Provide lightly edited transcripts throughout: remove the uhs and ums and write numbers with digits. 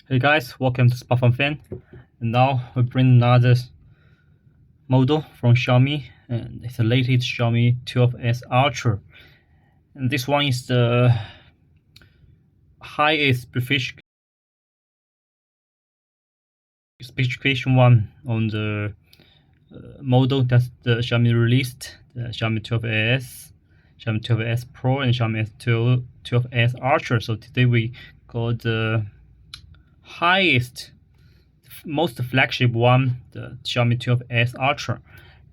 Hey guys, welcome to Smartphonefan. And now we bring another model from Xiaomi, and it's the latest Xiaomi 12s Ultra. And this one is the highest specification one on the model that the Xiaomi released, the Xiaomi 12s, Xiaomi 12s Pro, and Xiaomi 12s Ultra. So today we got the highest, most flagship one, the Xiaomi 12s Ultra,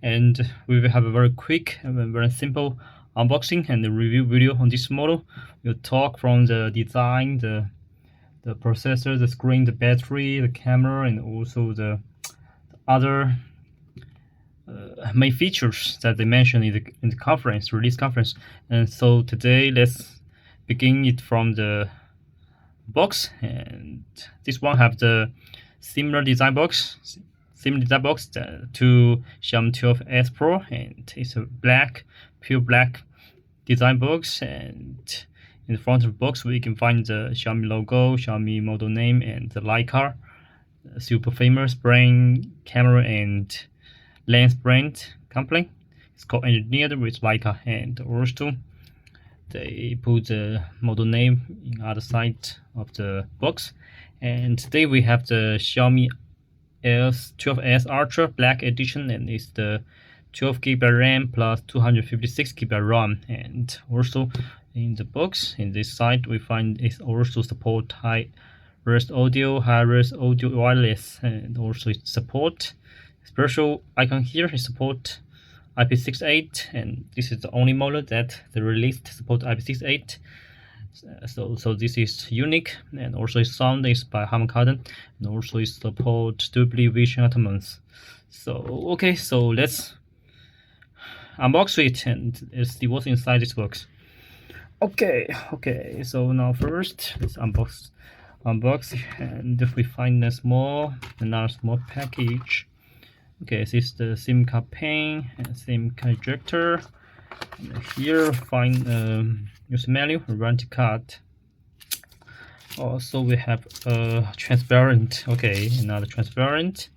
and we will have a very quick and very simple unboxing and the review video on this model. We'll talk from the design, the processor, the screen, the battery, the camera, and also the other main features that they mentioned in the conference, release conference. And so today let's begin it from the box, and this one have the similar design box to Xiaomi 12s Pro, and it's a pure black design box, and in the front of the box we can find the Xiaomi logo, Xiaomi model name, and the Leica super famous brand, camera and lens brand company. It's co-engineered with Leica, and also they put the model name in other side of the box. And today we have the Xiaomi 12s Ultra Black Edition, and it's the 12GB RAM plus 256GB RAM. And also in the box, in this side, we find it also support high-res audio, high-res audio wireless, and also it support special icon here. It support IP68, and this is the only model that they released support IP68. So this is unique, and also its sound is by Harman Kardon, and also it support Dolby Vision Atmos. So okay, so let's unbox it and let's see what's inside this box. Okay, so now first let's unbox, and if we find another small package. Okay, this is the SIM card pin and SIM card ejector. And here find user manual, warranty card. Also we have a transparent, another transparent.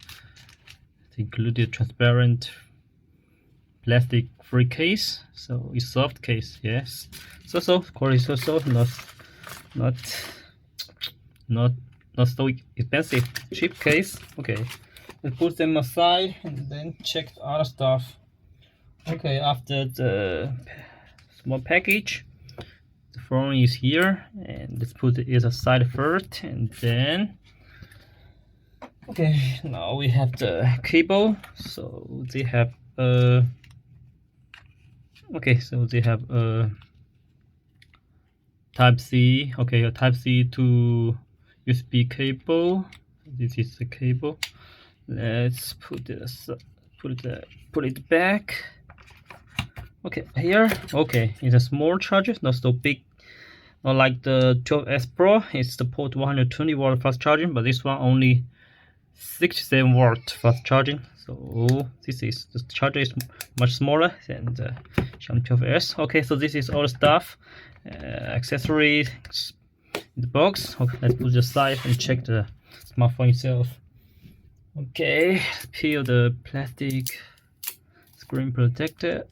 It included transparent plastic free case, so it's soft case, yes. So quality not so expensive, cheap case. Okay, let's put them aside and then check the other stuff. Okay, after the small package, the phone is here, and let's put it aside first, and then now we have the cable. So they have a Type-C, a Type-C to USB cable. This is the cable. Let's put it back. Okay, here, it's a small charger, not so big, not like the 12s Pro. It supports 120-watt fast charging, but this one only 67-watt fast charging. So the charger is much smaller than the Xiaomi 12s. Okay, so this is all the stuff, accessories in the box. Okay, let's put it aside and check the smartphone itself. Okay, peel the plastic screen protector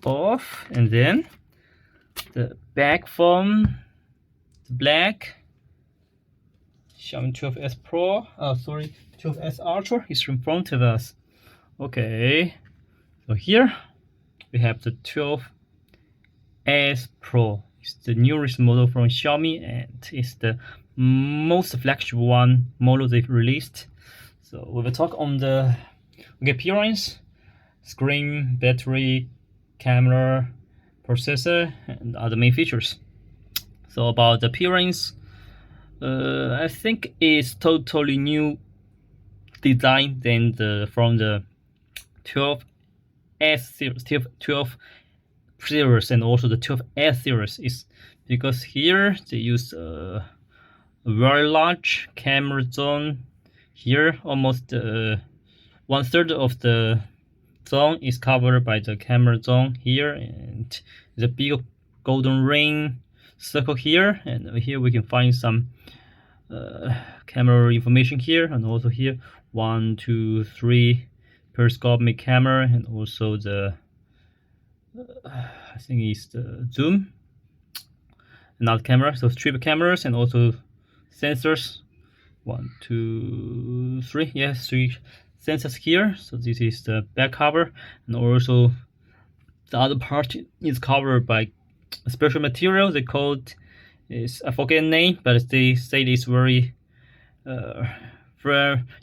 off, and then the back from the black Xiaomi 12s Pro, 12s Ultra is in front of us. Okay, so here we have the 12s Pro. It's the newest model from Xiaomi, and it's the most flagship one model they've released. So we will talk on the appearance, screen, battery, camera, processor, and other main features. So about the appearance, I think it's totally new design than from the 12 series and also the 12s series, is because here they use a very large camera zone. Here almost 1/3 of the zone is covered by the camera zone here, and the big golden ring circle here, and here we can find some camera information here, and also here 1, 2, 3 periscopic camera, and also the I think it's the zoom, another camera, so triple cameras, and also sensors. 1, 2, 3, yes, 3 sensors here. So this is the back cover, and also the other part is covered by a special material. They called is, I forget the name, but they say it's very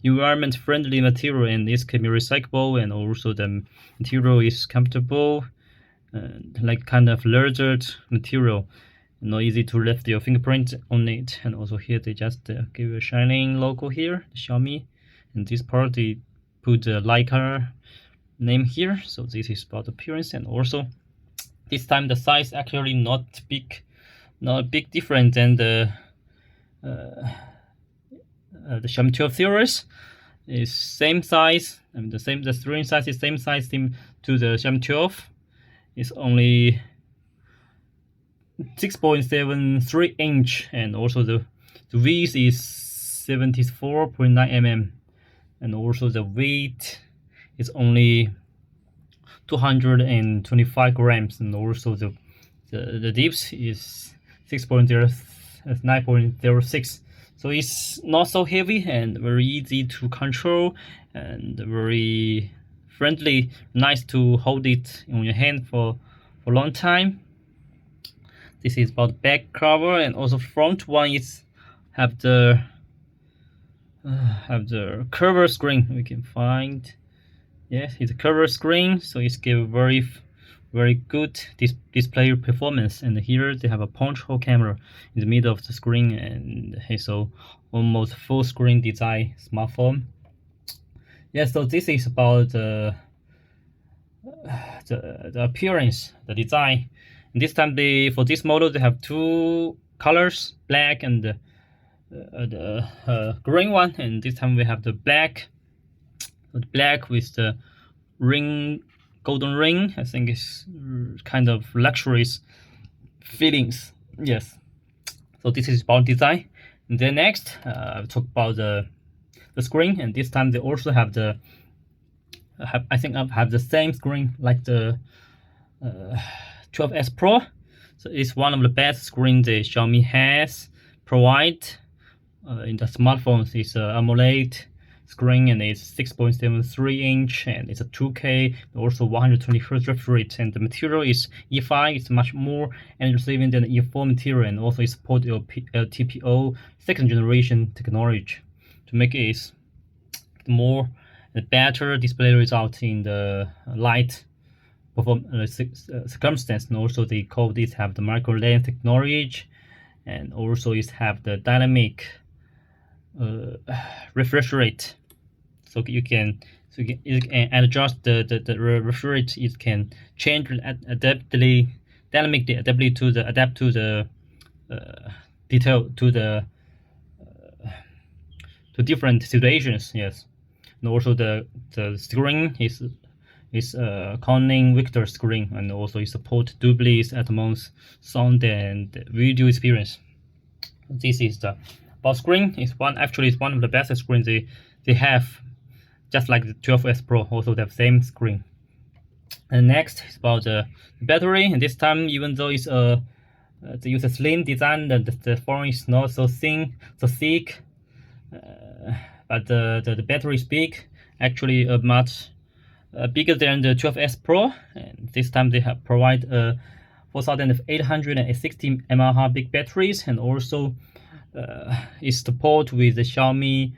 environment friendly material, and this can be recyclable, and also the material is comfortable, like kind of leathered material, not easy to left your fingerprint on it. And also here they just give a shining logo here, Xiaomi, and this part they put the Leica name here. So this is about appearance, and also this time the size actually not a big difference than the Xiaomi 12 series. Is same size. I mean the screen size is same size to the Xiaomi 12. It's only 6.73 inch, and also the width is 74.9 mm, and also the weight is only 225 grams, and also the depth is 9.06. So it's not so heavy and very easy to control, and very friendly, nice to hold it on your hand for a long time. This is about back cover, and also front one is have the curved screen. We can find, yes, it's a curved screen, so it's give very good display performance. And here they have a punch hole camera in the middle of the screen, and it's so almost full screen design smartphone. Yeah, so this is about the appearance, the design. And this time for this model they have two colors, black and the green one. And this time we have the black with the golden ring. I think it's kind of luxurious feelings. Yes. So this is about design. And then next, I'll talk about the screen. And this time they also have the have the same screen like the 12S Pro. So it's one of the best screens the Xiaomi has provide in the smartphones. It's AMOLED screen, and it's 6.73 inch, and it's a 2K, also 120 Hz refresh rate, and the material is E5. It's much more energy saving than the E4 material, and also it supports TPO 2nd generation technology to make it more better display result in the light circumstance. And also they call this have the micro lens technology, and also it have the dynamic refresh rate, so you can adjust the refresh rate. It can change dynamically adapt to the detail to different situations. Yes, and also the screen is Corning Victor screen, and also it support Dolby Atmos sound and video experience. This is the about screen. It's one of the best screens they have, just like the 12S Pro. Also they have same screen. And next is about the battery. And this time, even though it's they use a slim design, the phone is not so thin, so thick, but the battery is big, actually much bigger than the 12S Pro. And this time they have provide 4,860 mAh big batteries, and also is support with the Xiaomi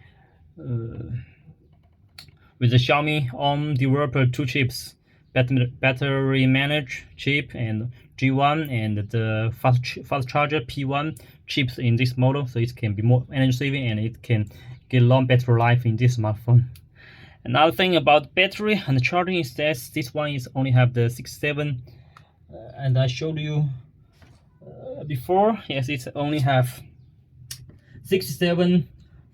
ARM developer 2 chips, battery manage chip and G1, and the fast charger P1 chips in this model, so it can be more energy saving, and it can get long battery life in this smartphone. Another thing about battery and charging is that this one is only have the 67, and I showed you before. Yes, it only have 67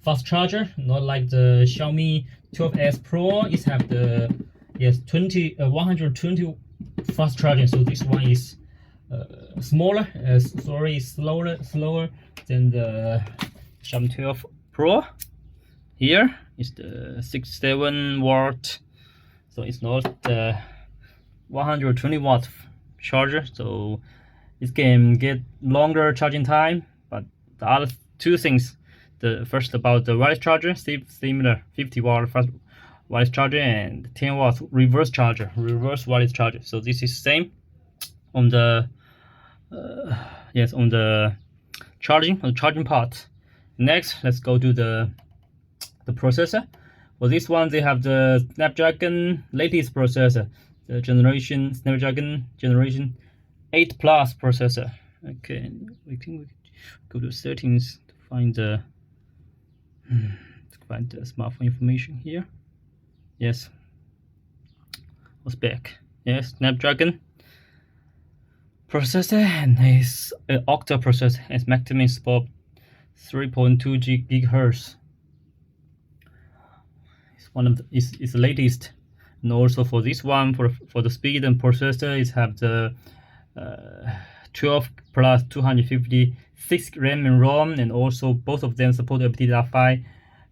fast charger, not like the Xiaomi 12S Pro. It have the 120 fast charging. So this one is slower than the Xiaomi 12 Pro. Here is the 67 watt, so it's not the 120 watt charger, so it can get longer charging time. But the other two things, the first about the wireless charger, similar 50 watt fast wireless charger and 10 watt reverse wireless charger. So this is same on the on the charging part. Next, let's go to the processor. For this one, they have the Snapdragon latest processor, the Snapdragon generation 8 Plus processor. Okay, we can go to settings to find the smartphone information here. Yes, what's back? Yes, Snapdragon processor, and it's an octa processor. It's maximum support 3.2 GHz. It's the latest. And also for this one, for the speed and processor, it have the 12 plus 256 RAM and ROM, and also both of them support LPDDR5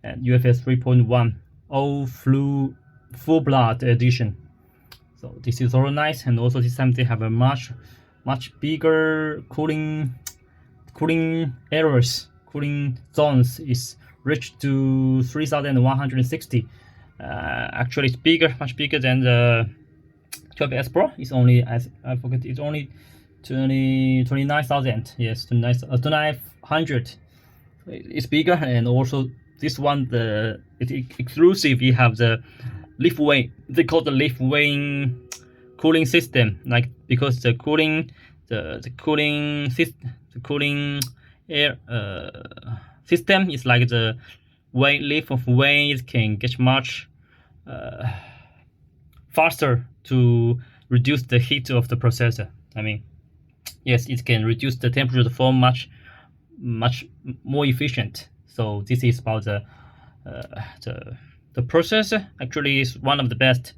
and UFS 3.1 all full blood edition. So this is all nice, and also this time they have a much bigger cooling zones is reached to 3160. Actually, it's much bigger than the 12S Pro. It's only, it's only 29,000. Yes, 2,900. It's bigger, and also this one, it's exclusive. You have the lift wing. They call the lift wing cooling system, like, because the cooling air system is like the lift of wings can get much faster to reduce the heat of the processor. I mean, yes, it can reduce the temperature of the phone much more efficient. So this is about the processor. Actually, is one of the best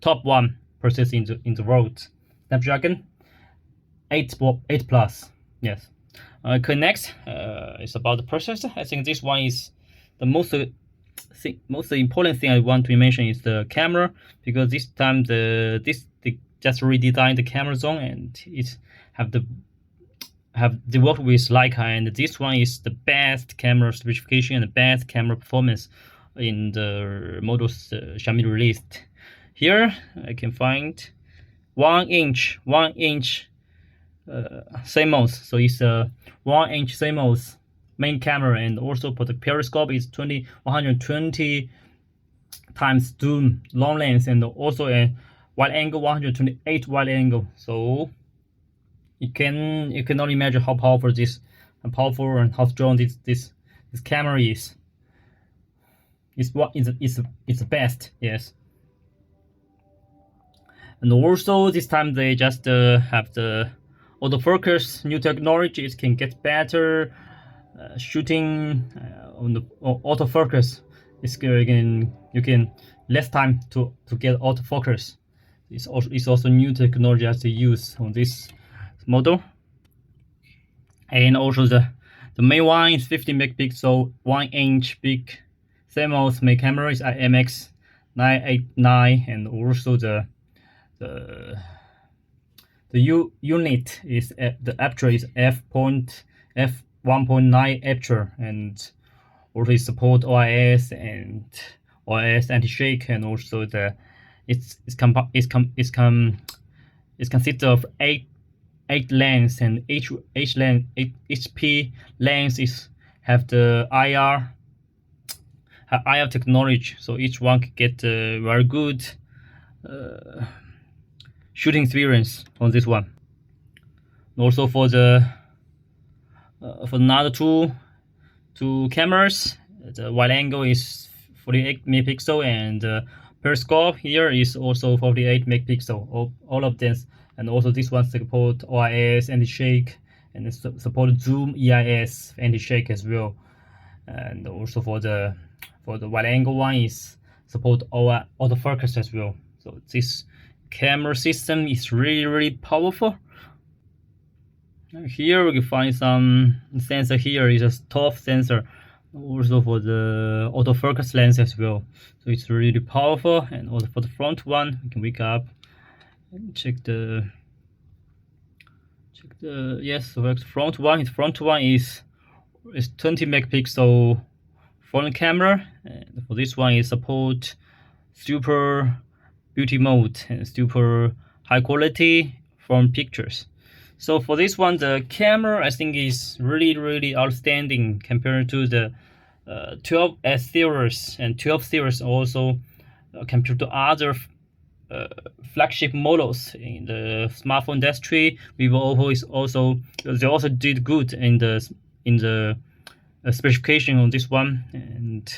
top one processor in the world. Snapdragon 8 Plus. Yes. Okay, next is about the processor. I think this one is the most important thing I want to mention is the camera, because this time they just redesigned the camera zone, and they work with Leica, and this one is the best camera specification and the best camera performance in the models Xiaomi released. Here I can find 1 inch CMOS, so it's a 1 inch CMOS main camera, and also for the periscope is 120 times zoom long lens, and also a wide angle 128 wide angle. So you cannot imagine how powerful and how strong this camera is. It's the best. Yes. And also this time they just have the autofocus new technology. It can get better shooting on the autofocus. You can less time to get autofocus. It's also new technology as they use on this model. And also the main one is 50 megapixel 1 inch big CMOS main camera is IMX989, and also the unit is the aperture is f1.9 aperture, and also it support OIS and OIS anti-shake, and also it's consist of eight lens, and each P lens have the IR technology, so each one can get very good shooting experience on this one. Also for another two cameras, the wide angle is 48 megapixel, and periscope here is also 48 megapixel. All of them, and also this one support OIS anti-shake, and support zoom EIS anti-shake as well. And also for the wide angle one is support autofocus as well. So this camera system is really powerful. Here we can find some sensor. Here is a top sensor, also for the autofocus lens as well. So it's really powerful. And also for the front one, we can wake up and check the yes. So the front one is 20 megapixel front camera, and for this one is support super beauty mode and super high quality from pictures. So for this one, the camera I think is really outstanding compared to the 12S series and 12 series, also compared to other flagship models in the smartphone industry. Vivo, Oppo is also, they also did good in the specification on this one. And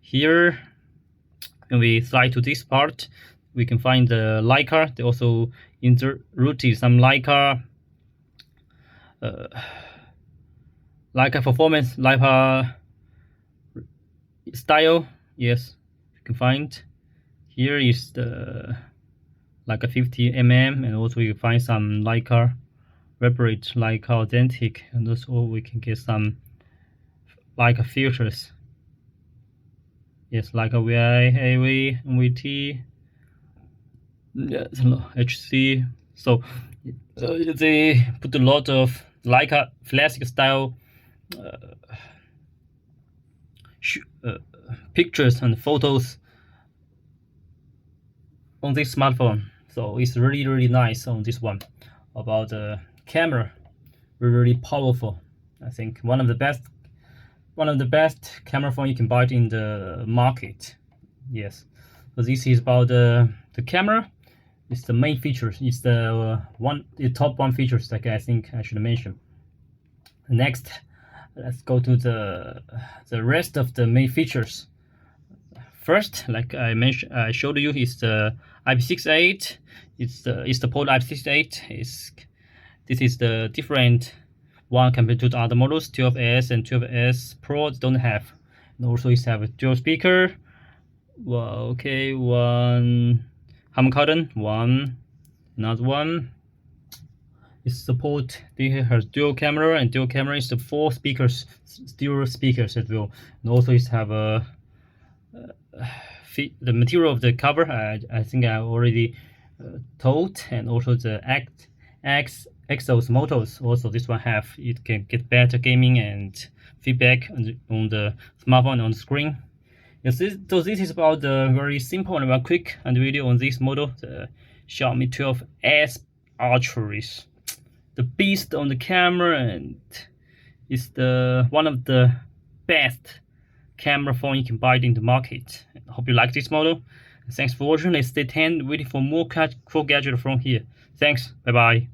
here, when we slide to this part, we can find the Leica. They also inserted some Leica performance, Leica style. Yes, you can find. Here is the Leica 50mm, and also you find some Leica Vibrate, Leica Authentic, and also we can get some Leica filters. Yes, Leica VI, AV, MVT, yes, HC. So they put a lot of Leica classic style pictures and photos on this smartphone. So it's really nice on this one. About the camera, really powerful. I think one of the best camera phone you can buy in the market. Yes. So this is about the camera. It's the main features. It's the top one features that I think I should mention. Next, let's go to the rest of the main features. First, like I mentioned, I showed you, is the IP68. It's the port IP68. This is the different one compared to the other models. 12S and 12S Pro don't have. And also it have a dual speaker. Well, okay, one Hamilton, one another one. It support. They have dual camera, and dual camera is the 4 speakers, stereo speakers as well. And also it have a the material of the cover. I think I already told, and also the Exos motors. Also this one have, it can get better gaming and feedback on the smartphone on the screen. Yes, so this is about the very simple and very quick and video on this model, the Xiaomi 12S Ultra. Is the beast on the camera, and it's the one of the best camera phone you can buy in the market. I hope you like this model. Thanks for watching. Let's stay tuned, waiting for more cool gadget from here. Thanks. Bye bye.